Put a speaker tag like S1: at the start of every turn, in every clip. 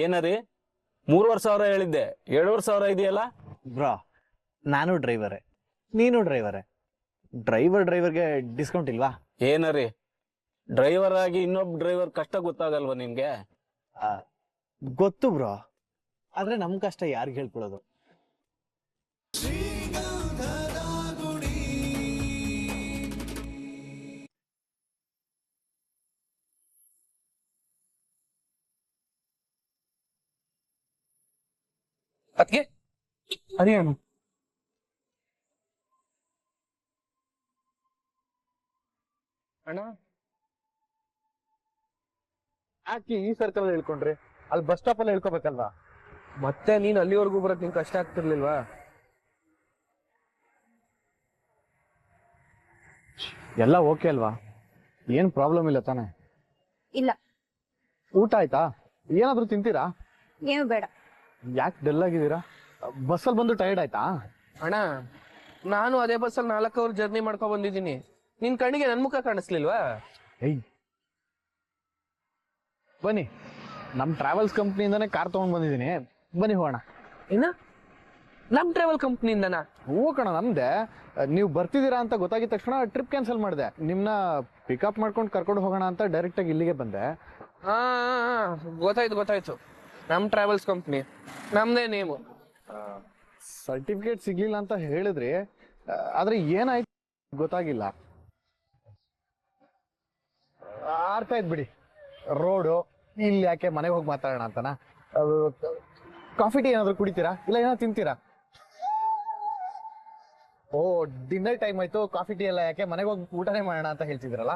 S1: ಏನರಿ 3,500 ಹೇಳಿದ್ದೆ 7,500 ಇದೆಯಲ್ಲ
S2: ಬ್ರಾ. ನಾನು ಡ್ರೈವರೇ, ನೀನು ಡ್ರೈವರೇ. ಡ್ರೈವರ್ಗೆ ಡಿಸ್ಕೌಂಟ್ ಇಲ್ವಾ?
S1: ಏನರಿ ಡ್ರೈವರ್ ಆಗಿ ಇನ್ನೊಬ್ಬ ಡ್ರೈವರ್ ಕಷ್ಟ ಗೊತ್ತಾಗಲ್ವಾ ನಿಮ್ಗೆ?
S2: ಗೊತ್ತು ಬ್ರೋ, ಆದ್ರೆ ನಮ್ ಕಷ್ಟ ಯಾರಿಗೆ ಹೇಳ್ಕೊಳೋದು?
S3: ಅದಕ್ಕೆ ಅದೇನು
S4: ಅಣ್ಣ, ಯಾಕೆ ಈ ಸರ್ಕಲ್ ಹೇಳ್ಕೊಂಡ್ರಿ? ಅಲ್ಲಿ ಬಸ್ ಸ್ಟಾಪ್ ಅಲ್ಲಿ ಹೇಳ್ಕೋಬೇಕಲ್ವಾ?
S3: ಮತ್ತೆ ನೀನ್ ಅಲ್ಲಿವರೆಗೂ ಬರಕ್ ನಿಂಗೆ ಕಷ್ಟ ಆಗ್ತಿರ್ಲಿಲ್ವಾ?
S4: ಎಲ್ಲ ಓಕೆ ಅಲ್ವಾ? ಏನ್ ಪ್ರಾಬ್ಲಮ್ ಇಲ್ಲ ತಾನೆ?
S5: ಇಲ್ಲ,
S4: ಊಟ ಆಯ್ತಾ? ಏನಾದ್ರೂ ತಿಂತೀರಾ?
S5: ಏನು ಬೇಡ.
S4: ಯಾಕೆ ಡಲ್ ಆಗಿದ್ದೀರಾ? ಬಸ್ಸಲ್ಲಿ ಬಂದು ಟೈರ್ಡ್ ಆಯ್ತಾ?
S3: ಅಣ್ಣ, ನಾನು ಅದೇ ಬಸ್ಸಲ್ಲಿ 4 ಅವರ್ ಜರ್ನಿ ಮಾಡ್ಕೊಂಡ್ ಬಂದಿದ್ದೀನಿ. ನಿನ್ ಕಣ್ಣಿಗೆ ನನ್ ಮುಖ ಕಾಣಿಸ್ಲಿಲ್ವಾ?
S4: ಏಯ್, ಬನ್ನಿ, ನಮ್ ಟ್ರಾವೆಲ್ಸ್ ಕಂಪ್ನಿಯಿಂದಾನೇ ಕಾರ್ ತಗೊಂಡ್ ಬಂದಿದ್ದೀನಿ. ಬನ್ನಿ ಹೋಗೋಣ.
S3: ಏನ? ನಮ್ ಟ್ರಾವೆಲ್ ಕಂಪ್ನಿಯಿಂದನಾ?
S4: ಹೂ ಕಣ, ನಮ್ದೆ. ನೀವು ಬರ್ತಿದ್ದೀರಾ ಅಂತ ಗೊತ್ತಾಗಿದ ತಕ್ಷಣ ಟ್ರಿಪ್ ಕ್ಯಾನ್ಸಲ್ ಮಾಡಿದೆ. ನಿಮ್ನ ಪಿಕಪ್ ಮಾಡ್ಕೊಂಡು ಕರ್ಕೊಂಡು ಹೋಗೋಣ ಅಂತ ಡೈರೆಕ್ಟ್ ಆಗಿ ಇಲ್ಲಿಗೆ ಬಂದೆ.
S3: ಹಾ, ಗೊತ್ತಾಯ್ತು. ನಮ್ ಟ್ರಾವೆಲ್ಸ್ ಕಂಪ್ನಿ, ನಮ್ದೇ ನೇಮು.
S4: ಸರ್ಟಿಫಿಕೇಟ್ ಸಿಗ್ಲಿಲ್ಲ ಅಂತ ಹೇಳಿದ್ರಿ, ಆದ್ರೆ ಏನಾಯ್ತು ಗೊತ್ತಾಗಿಲ್ಲ. ಅರ್ಥ ಆಯ್ತು ಬಿಡಿ. ರೋಡು ಇಲ್ಲಿ ಯಾಕೆ, ಮನೆಗೆ ಹೋಗಿ ಮಾತಾಡೋಣ ಅಂತನಾ? ಕಾಫಿ ಟೀ ಏನಾದ್ರು ಕುಡಿತೀರಾ? ಇಲ್ಲ ಏನಾದ್ರು ತಿಂತೀರಾ? ಓ, ಡಿನ್ನರ್ ಟೈಮ್ ಆಯ್ತು, ಕಾಫಿ ಟೀ ಎಲ್ಲ ಯಾಕೆ, ಮನೆಗೆ ಹೋಗಿ ಊಟನೇ ಮಾಡೋಣ ಅಂತ ಹೇಳ್ತಿದ್ರಲ್ಲ.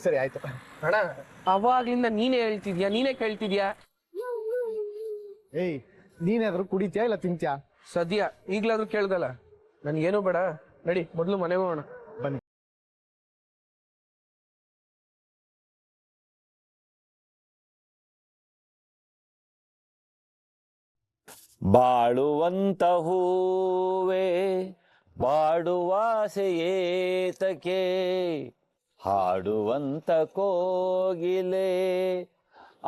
S4: ಸರಿ ಆಯ್ತು.
S3: ಅಣ್ಣ, ಅವಾಗ್ಲಿಂದ ನೀನೇ ಹೇಳ್ತಿದ್ಯಾ, ನೀನೇ ಕೇಳ್ತಿದ್ಯಾ.
S4: ಏಯ್, ನೀನೇನಾದ್ರು ಕುಡಿತೀಯಾ ಇಲ್ಲ ತಿಂತ್ಯಾ?
S3: ಸದ್ಯ ಈಗ್ಲಾದ್ರೂ ಕೇಳ್ದಲ್ಲ. ನನ್ಗೇನು ಬೇಡ, ನಡಿ ಮೊದ್ಲು ಮನೆಗೆ ಹೋಗೋಣ.
S4: ಬನ್ನಿ.
S1: ಬಾಳುವಂತ ಹೂವೇ ಬಾಡುವಾಸೆಯೇತಕೆ, ಹಾಡುವಂತ ಕೋಗಿಲೆ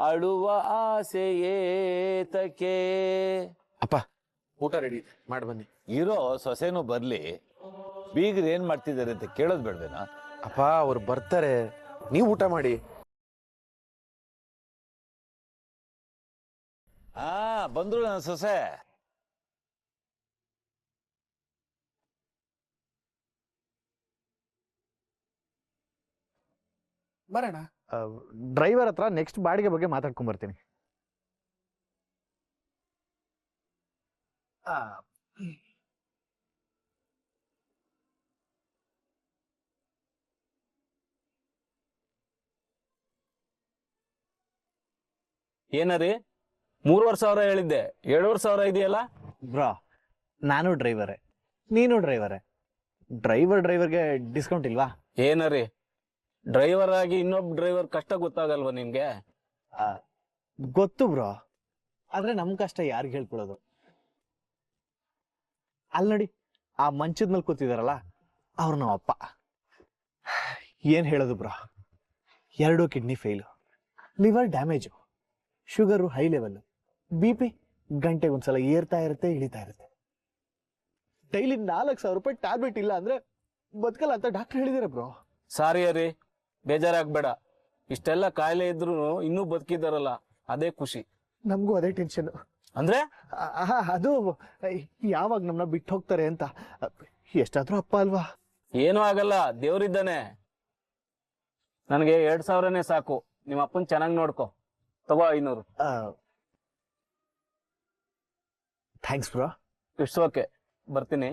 S1: ಅಳುವ ಆಸೆಯೇತಕೆ.
S3: ಅಪ್ಪ, ಊಟ ರೆಡಿ, ಮಾಡಿ ಬನ್ನಿ.
S6: ಇರೋ ಸೊಸೆನೂ ಬರ್ಲಿ, ಬೀಗ್ರು ಏನ್ ಮಾಡ್ತಿದ್ದಾರೆ ಅಂತ ಕೇಳೋದ್ ಬೇಡ್ವೇನಾ?
S3: ಅಪ್ಪ, ಅವ್ರು ಬರ್ತಾರೆ, ನೀವು ಊಟ ಮಾಡಿ.
S6: ಬಂದ್ರು ನನ್ನ ಸೊಸೆ.
S3: ಬರೋಣ.
S4: ಡ್ರೈವರ್ ಹತ್ರ ನೆಕ್ಸ್ಟ್ ಬಾಡಿಗೆ ಬಗ್ಗೆ ಮಾತಾಡ್ಕೊಂಡ್ ಬರ್ತೀನಿ.
S1: ಏನರಿ 3,500 ಹೇಳಿದ್ದೆ 7,500 ಇದೆಯಲ್ಲ
S2: ಬ್ರಾ. ನಾನು ಡ್ರೈವರೇ, ನೀನು ಡ್ರೈವರೇ. ಡ್ರೈವರ್ಗೆ ಡಿಸ್ಕೌಂಟ್ ಇಲ್ವಾ?
S1: ಏನರಿ ಡ್ರೈವರ್ ಆಗಿ ಇನ್ನೊಬ್ಬ ಡ್ರೈವರ್ ಕಷ್ಟ ಗೊತ್ತಾಗಲ್ವಾ ನಿಮ್ಗೆ?
S2: ಗೊತ್ತು ಬ್ರೋ, ಆದ್ರೆ ನಮ್ ಕಷ್ಟ ಯಾರಿಗೆ ಹೇಳ್ಕೊಳೋದು? ಅಲ್ಲಿ ನೋಡಿ, ಆ ಮಂಚದ ಮೇಲೆ ಕೂತಿದಾರಲ್ಲ, ಅವ್ರು ನಮ್ಮ ಅಪ್ಪ. ಏನ್ ಹೇಳೋದು bro, 2 kidney fail, liver damage, sugar high level, BP ಗಂಟೆಗೆ ಒಂದ್ಸಲ ಏರ್ತಾ ಇರುತ್ತೆ, ಇಳಿತಾ ಇರುತ್ತೆ. ಡೈಲಿ 4,000 ರೂಪಾಯಿ ಟ್ಯಾಬ್ಲೆಟ್ ಇಲ್ಲ ಅಂದ್ರೆ ಬದುಕಲ್ಲ ಅಂತ ಡಾಕ್ಟರ್ ಹೇಳಿದಾರೆ ಬ್ರೋ.
S1: ಸಾರಿ ಅರಿ, ಬೇಜಾರಾಗ್ಬೇಡ. ಇಷ್ಟೆಲ್ಲ ಕಾಯಿಲೆ ಇದ್ರು ಇನ್ನೂ ಬದುಕಿದಾರಲ್ಲ, ಅದೇ ಖುಷಿ.
S2: ನಮಗೂ ಅದೇ ಟೆನ್ಷನ್.
S1: ಅಂದ್ರೆ
S2: ಅದು ಯಾವಾಗ ನಮ್ಮನ್ನ ಬಿಟ್ಟು ಹೋಗ್ತಾರೆ ಅಂತ. ಎಷ್ಟಾದ್ರೂ ಅಪ್ಪ ಅಲ್ವಾ?
S1: ಏನೂ ಆಗಲ್ಲ, ದೇವ್ರಿದ್ದಾನೆ. ನನಗೆ 2,000ನೇ ಸಾಕು. ನಿಮ್ಮ ಅಪ್ಪನ್ ಚೆನ್ನಾಗಿ ನೋಡ್ಕೊ, ತಗೋ 500.
S2: Thanks bro.
S1: ಇಟ್ಸ್ ಓಕೆ, ಬರ್ತೀನಿ.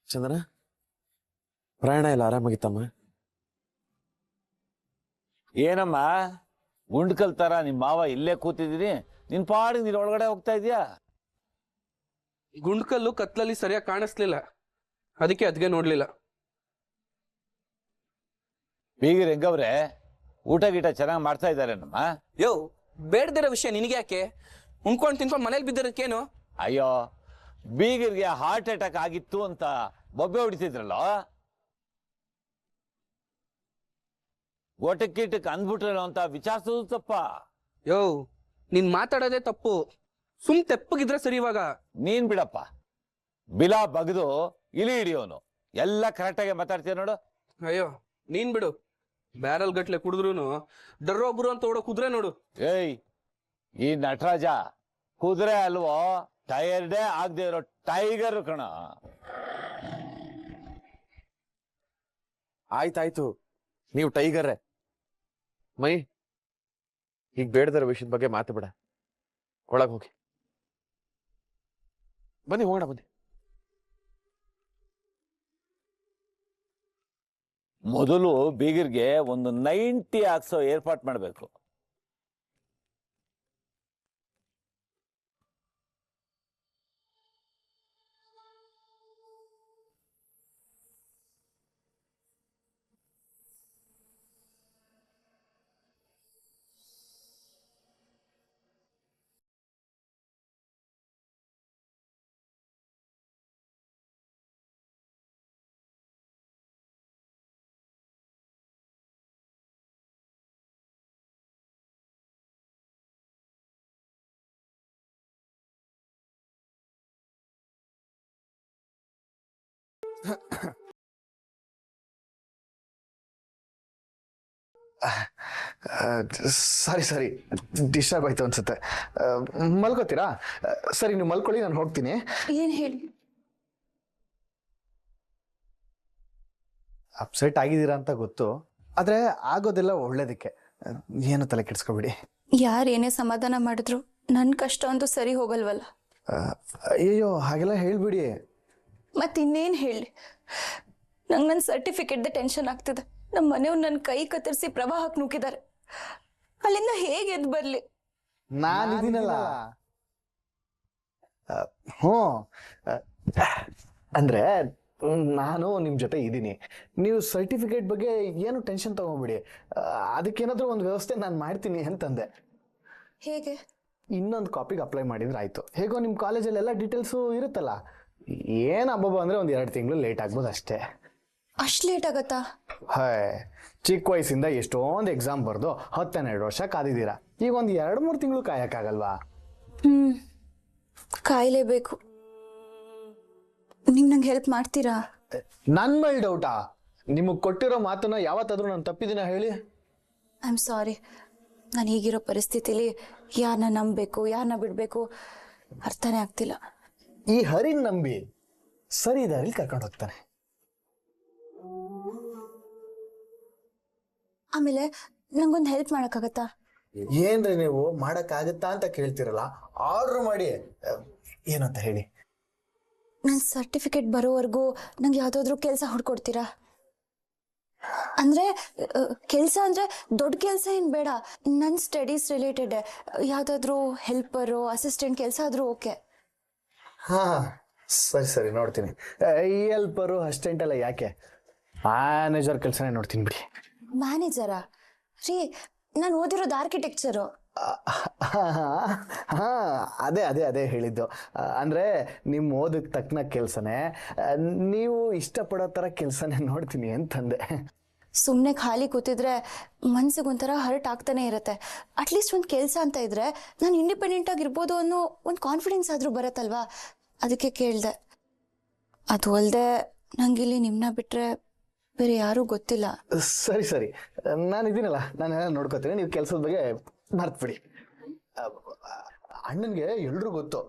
S3: ಚಂದನ, ಪ್ರಯಾಣ ಎಲ್ಲ ಆರಾಮಾಗಿತ್ತಮ್ಮ?
S6: ಏನಮ್ಮ ಗುಂಡ್ಕಲ್ ತರ ನಿಮ್ ಮಾವ ಇಲ್ಲೇ ಕೂತಿದೀನಿ, ನಿನ್ ಪಾಡಿಗೆ ನೀನ್ ಒಳಗಡೆ ಹೋಗ್ತಾ ಇದೀಯಾ?
S3: ಗುಂಡ್ಕಲ್ಲು ಕತ್ಲಲ್ಲಿ ಸರಿಯಾಗಿ ಕಾಣಿಸ್ಲಿಲ್ಲ, ಅದಕ್ಕೆ ಅದ್ಗೆ ನೋಡ್ಲಿಲ್ಲ.
S6: ಬೀಗರ್ ಹೆಂಗವ್ರೆ, ಊಟ ಗೀಟ ಚೆನ್ನಾಗಿ ಮಾಡ್ತಾ ಇದ್ದಾರೆ ನಮ್ಮ?
S7: ಯೋ, ಬೇಡದಿರೋ ವಿಷಯ ನಿನಗೆ ಯಾಕೆ? ಉಣ್ಕೊಂಡು ತಿನ್ಕೊಂಡು ಮನೇಲಿ ಬಿದ್ದಿರೋಕ್ಕೇನು?
S6: ಅಯ್ಯೋ, ಬೀಗರಿಗೆ ಹಾರ್ಟ್ ಅಟ್ಯಾಕ್ ಆಗಿತ್ತು ಅಂತ ಬೊಬ್ಬೆ ಹೊಡಿತಿದ್ರಲ್ಲ, ಗೋಟಕ್ಕೀಟಕ್ಕೆ ಅಂದ್ಬಿಟ್ರಲ್ಲ ಅಂತ ವಿಚಾರಿಸೋದು ತಪ್ಪ.
S3: ಯೋ ನೀನ್ ಮಾತಾಡೋದೇ ತಪ್ಪು. ಸುಮ್ ತೆಪ್ಪಗಿದ್ರೆ ಸರಿ. ಇವಾಗ
S6: ನೀನ್ ಬಿಡಪ್ಪ, ಬಿಲಾ ಬಗ್ದು ಇಲಿ ಹಿಡಿಯೋನು. ಎಲ್ಲ ಕರೆಕ್ಟಾಗಿ ಮಾತಾಡ್ತೀಯ ನೋಡು.
S3: ಅಯ್ಯೋ ನೀನ್ ಬಿಡು. ಬ್ಯಾರಲ್ ಗಟ್ಲೆ ಕುಡಿದ್ರು ಡರ್ರೊಬ್ರು ಅಂತ ಓಡೋ ಕುದ್ರೆ ನೋಡು.
S6: ಏಯ್, ಈ ನಟರಾಜ ಕುದುರೆ ಅಲ್ವೋ, ಟೈರ್ಡೇ ಆಗದೆ ಇರೋ ಟೈಗರ್ ಕಣ.
S7: ಆಯ್ತಾಯ್ತು, ನೀವು ಟೈಗರೇ. ಮೈ ಈಗ ಬೇಡದರ ವಿಷಯದ ಬಗ್ಗೆ ಮಾತಾಡ. ಒಳಗ್ ಹೋಗಿ ಬನ್ನಿ, ಹೋಗೋಣ ಬನ್ನಿ.
S6: ಮೊದಲು ಬೀಗರ್ಗೆ ಒಂದು 90 ಹಾಕ್ಸೋ ಏರ್ಪಾಟ್ ಮಾಡಬೇಕು.
S4: ಸಾರಿ ಡಿಸ್ಟರ್ಬ್ ಆಯ್ತು ಅನ್ಸುತ್ತೆ. ಮಲ್ಕೋತೀರಾ? ಸರಿ, ನೀವು ಮಲ್ಕೊಳ್ಳಿ, ನಾನು ಹೋಗ್ತೀನಿ.
S5: ಏನ್ ಹೇಳಿ?
S4: ಅಪ್ಸೆಟ್ ಆಗಿದ್ದೀರಾ ಅಂತ ಗೊತ್ತು, ಆದ್ರೆ ಆಗೋದೆಲ್ಲ ಒಳ್ಳೇದಕ್ಕೆ. ಏನು ತಲೆ ಕೆಡ್ಸ್ಕೊಬಿಡಿ.
S5: ಯಾರೇನೇ ಸಮಾಧಾನ ಮಾಡಿದ್ರು ನನ್ ಕಷ್ಟ ಅಂತೂ ಸರಿ ಹೋಗಲ್ವಲ್ಲ.
S4: ಅಯ್ಯೋ ಹಾಗೆಲ್ಲ ಹೇಳ್ಬಿಡಿ.
S5: ಮತ್ತಿನ್ನೇನ್ ಹೇಳಿ? ನಂಗೆ ನನ್ನ ಸರ್ಟಿಫಿಕೇಟ್ದ ಟೆನ್ಷನ್ ಆಗ್ತಿದೆ. ನಮ್ಮ ಮನೆಯವ್ರು ನನ್ನ ಕೈ ಕತ್ತರಿಸಿ ಪ್ರವಾಹಕ್ಕೆ ನುಗ್ಗಿದ್ದಾರೆ. ಅಲ್ಲಿಂದ ಹೇಗೆ ಎದ್ದು ಬರ್ಲಿ?
S4: ನಾನಿದ್ದೀನಲ್ಲ. ಹ್ಞೂ, ಅಂದ್ರೆ ನಾನು ನಿಮ್ಮ ಜೊತೆ ಇದ್ದೀನಿ. ನೀವು ಸರ್ಟಿಫಿಕೇಟ್ ಬಗ್ಗೆ ಏನು ಟೆನ್ಷನ್ ತಗೊಂಬಿಡಿ. ಅದಕ್ಕೇನಾದ್ರೂ ಒಂದು ವ್ಯವಸ್ಥೆ ನಾನು ಮಾಡ್ತೀನಿ ಅಂತಂದೆ.
S5: ಹೇಗೆ?
S4: ಇನ್ನೊಂದು ಕಾಪಿಗೆ ಅಪ್ಲೈ ಮಾಡಿದ್ರೆ ಆಯ್ತು. ಹೇಗೋ ನಿಮ್ಮ ಕಾಲೇಜಲ್ಲಿ ಎಲ್ಲ ಡೀಟೇಲ್ಸು ಇರುತ್ತಲ್ಲ. ಏನು ಹಬ್ಬ ಅಂದ್ರೆ ಒಂದು 2 ತಿಂಗಳು ಲೇಟ್ ಆಗ್ಬೋದು ಅಷ್ಟೇ.
S5: ಅಷ್ಟು ಲೇಟ್ ಆಗತ್ತಾ?
S4: ಹಾಯ್, ಚಿಕ್ಕ ವಯಸ್ಸಿಂದ ಎಷ್ಟೊಂದು ಎಕ್ಸಾಮ್ ಬರೆದು 10-12 ವರ್ಷ ಕಾದಿದ್ದೀರಾ. ಈಗ ಒಂದು 2-3 ತಿಂಗಳು ಕಾಯಕ್ಕಾಗಲ್ವಾ?
S5: ಕಾಯಲೇಬೇಕು. ನೀವು ನಂಗೆ ಹೆಲ್ಪ್ ಮಾಡ್ತೀರಾ?
S4: ನನ್ನ ಮೇಲೆ ಡೌಟಾ? ನಿಮಗೆ ಕೊಟ್ಟಿರೋ ಮಾತನ್ನ ಯಾವತ್ತಾದ್ರೂ ನಾನು ತಪ್ಪಿದ್ದೀನ ಹೇಳಿ?
S5: I am sorry. ನಾನು ಈಗಿರೋ ಪರಿಸ್ಥಿತಿಲಿ ಯಾರನ್ನ ನಂಬಬೇಕು, ಯಾರನ್ನ ಬಿಡಬೇಕು ಅರ್ಥನೇ ಆಗ್ತಿಲ್ಲ.
S4: ಈ ಹರಿನ್ ನಂಬಿ ಸರಿ ದಾರಿಲಿ ಕರ್ಕೊಂಡು ಹೋಗ್ತಾನೆ.
S5: ಆಮೇಲೆ ನಂಗೊಂದು ಹೆಲ್ಪ್ ಮಾಡೋಕ್ಕಾಗತ್ತಾ?
S4: ಏನ್ರಿ ನೀವು ಮಾಡಕ್ಕಾಗತ್ತಾ ಅಂತ ಕೇಳ್ತಿರಲ್ಲ, ಆರ್ಡರ್ ಮಾಡಿ. ಏನಂತ ಹೇಳಿ?
S5: ನನ್ನ ಸರ್ಟಿಫಿಕೇಟ್ ಬರೋವರೆಗೂ ನಂಗೆ ಯಾವುದಾದ್ರೂ ಕೆಲಸ ಹುಡ್ಕೊಡ್ತೀರಾ? ಅಂದ್ರೆ ಕೆಲಸ ಅಂದ್ರೆ ದೊಡ್ಡ ಕೆಲಸ ಏನು ಬೇಡ, ನನ್ನ ಸ್ಟಡೀಸ್ ರಿಲೇಟೆಡ್ ಯಾವುದಾದ್ರೂ ಹೆಲ್ಪರು, ಅಸಿಸ್ಟೆಂಟ್ ಕೆಲಸ ಆದರೂ ಓಕೆ.
S4: ಹಾ ಸರಿ ನೋಡ್ತೀನಿ. ಹೆಲ್ಪರು, ಅಸಿಸ್ಟೆಂಟ್ ಎಲ್ಲ ಯಾಕೆ, ಮ್ಯಾನೇಜರ್ ಕೆಲಸನೇ ನೋಡ್ತೀನಿ ಬಿಡಿ.
S5: ಮ್ಯಾನೇಜರಾ? ರೀ, ನಾನು ಓದಿರೋದು ಆರ್ಕಿಟೆಕ್ಚರು.
S4: ಹಾ ಅದೇ ಹೇಳಿದ್ದು. ಅಂದ್ರೆ ನಿಮ್ಮ ಓದಕ್ಕೆ ತಕ್ಕನ ಕೆಲಸನೇ, ನೀವು ಇಷ್ಟಪಡೋ ಥರ ಕೆಲಸನೇ ನೋಡ್ತೀನಿ ಅಂತಂದೆ.
S5: ಸುಮ್ಮನೆ ಖಾಲಿ ಕೂತಿದ್ರೆ ಮನ್ಸಿಗೊಂಥರ ಹರ್ಟ್ ಆಗ್ತಾನೆ ಇರುತ್ತೆ. ಅಟ್ಲೀಸ್ಟ್ ಒಂದು ಕೆಲಸ ಅಂತ ಇದ್ರೆ ನಾನು ಇಂಡಿಪೆಂಡೆಂಟ್ ಆಗಿರ್ಬೋದು ಅನ್ನೋ ಒಂದು ಕಾನ್ಫಿಡೆನ್ಸ್ ಆದರೂ ಬರುತ್ತಲ್ವಾ, ಅದಕ್ಕೆ ಕೇಳಿದೆ. ಅದು ಅಲ್ಲದೆ ನಂಗಿಲ್ಲಿ ನಿಮ್ಮನ್ನ ಬಿಟ್ಟರೆ ಬೇರೆ ಯಾರೂ ಗೊತ್ತಿಲ್ಲ.
S4: ಸರಿ ನಾನಿದ್ದೀನಲ್ಲ, ನಾನೆಲ್ಲ ನೋಡ್ಕೋತೀನಿ. ನೀವು ಕೆಲಸದ ಬಗ್ಗೆ ಮರ್ತ್ಬಿಡಿ. ಅಣ್ಣನಿಗೆ ಎಲ್ರೂ ಗೊತ್ತು,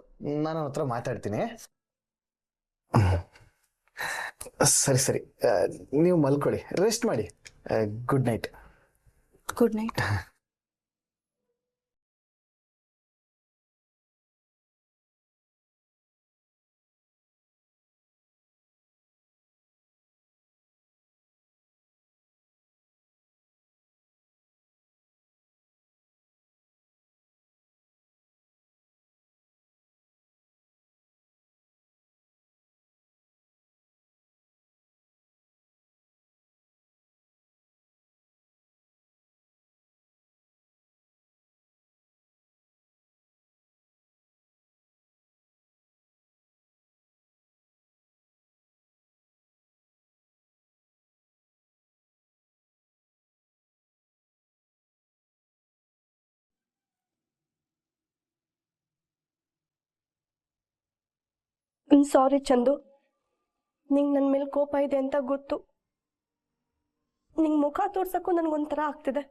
S4: ನಾನು ಅವನ ಹತ್ರ ಮಾತಾಡ್ತೀನಿ. ಸರಿ ನೀವು ಮಲ್ಕೊಳ್ಳಿ, ರೆಸ್ಟ್ ಮಾಡಿ. Good night.
S5: Good night.
S8: Sorry Chandu, ನಿಂಗೆ ನನ್ನ ಮೇಲೆ ಕೋಪ ಇದೆ ಅಂತ ಗೊತ್ತು. ನಿಂಗೆ ಮುಖ ತೋರ್ಸಕ್ಕೂ ನನಗೊಂಥರ ಆಗ್ತಿದೆ.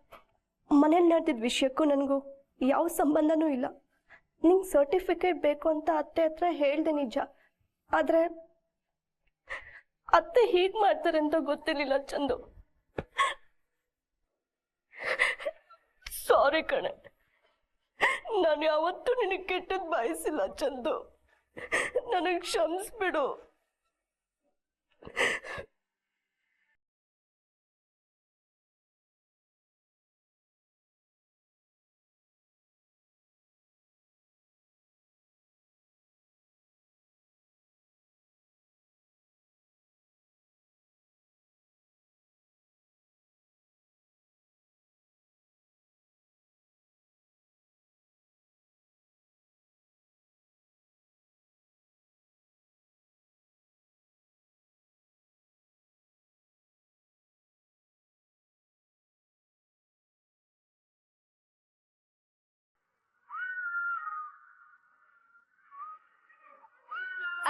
S8: ಮನೇಲಿ ನಡೆದಿದ್ದ ವಿಷಯಕ್ಕೂ ನನಗೂ ಯಾವ ಸಂಬಂಧನೂ ಇಲ್ಲ. ನಿಂಗೆ ಸರ್ಟಿಫಿಕೇಟ್ ಬೇಕು ಅಂತ ಅತ್ತೆ ಹತ್ರ ಹೇಳ್ದೆ ನಿಜ, ಆದರೆ ಅತ್ತೆ ಹೀಗೆ ಮಾಡ್ತಾರೆ ಅಂತ ಗೊತ್ತಿರಲಿಲ್ಲ ಚಂದು. ಸಾರಿ ಕಣೆ, ನಾನು ಯಾವತ್ತೂ ನಿನಗೆ ಕೆಟ್ಟದ್ದು ಬಯಸಿಲ್ಲ ಚಂದು. ನನಗೆ ಕ್ಷಮಿಸ್ಬಿಡು.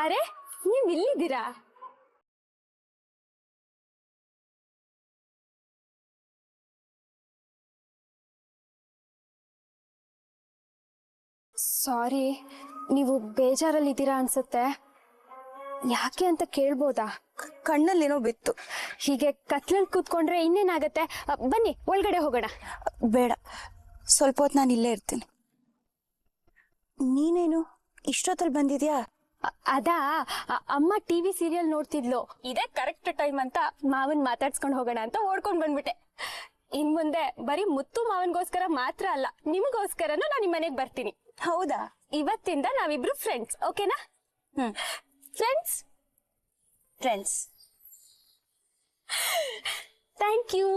S9: ಅರೆ, ನೀವ್ ಇಲ್ಲಿದ್ದೀರಾ? ಸಾರಿ, ನೀವು ಬೇಜಾರಲ್ಲಿದ್ದೀರಾ ಅನ್ಸುತ್ತೆ. ಯಾಕೆ ಅಂತ ಕೇಳ್ಬೋದಾ?
S5: ಕಣ್ಣಲ್ಲೇನೋ ಬಿತ್ತು.
S9: ಹೀಗೆ ಕತ್ಲಲ್ಲಿ ಕೂತ್ಕೊಂಡ್ರೆ ಇನ್ನೇನಾಗತ್ತೆ? ಬನ್ನಿ ಒಳಗಡೆ ಹೋಗೋಣ.
S5: ಬೇಡ, ಸ್ವಲ್ಪ ಹೊತ್ತು ನಾನು ಇಲ್ಲೇ ಇರ್ತೀನಿ. ನೀನೇನು ಇಷ್ಟೊತ್ತಲ್ಲಿ ಬಂದಿದ್ಯಾ?
S9: ಅದಾ, ಅಮ್ಮ ಟಿವಿ ಸೀರಿಯಲ್ ನೋಡ್ತಿದ್ಲು. ಇದೇ ಕರೆಕ್ಟ್ ಟೈಮ್ ಅಂತ ಮಾವನ್ ಮಾತಾಡ್ಸ್ಕೊಂಡು ಹೋಗೋಣ ಅಂತ ಓಡ್ಕೊಂಡ್ ಬಂದ್ಬಿಟ್ಟೆ. ಇನ್ ಮುಂದೆ ಬರೀ ಮುತ್ತು ಮಾವನ್ಗೋಸ್ಕರ ಮಾತ್ರ ಅಲ್ಲ, ನಿಮಗೋಸ್ಕರನೂ ನಾನು ನಿಮ್ಮ ಮನೆಗೆ ಬರ್ತೀನಿ.
S5: ಹೌದಾ?
S9: ಇವತ್ತಿಂದ ನಾವಿಬ್ರು ಫ್ರೆಂಡ್ಸ್, ಓಕೆನಾ? Friends
S5: friends.
S9: Thank you.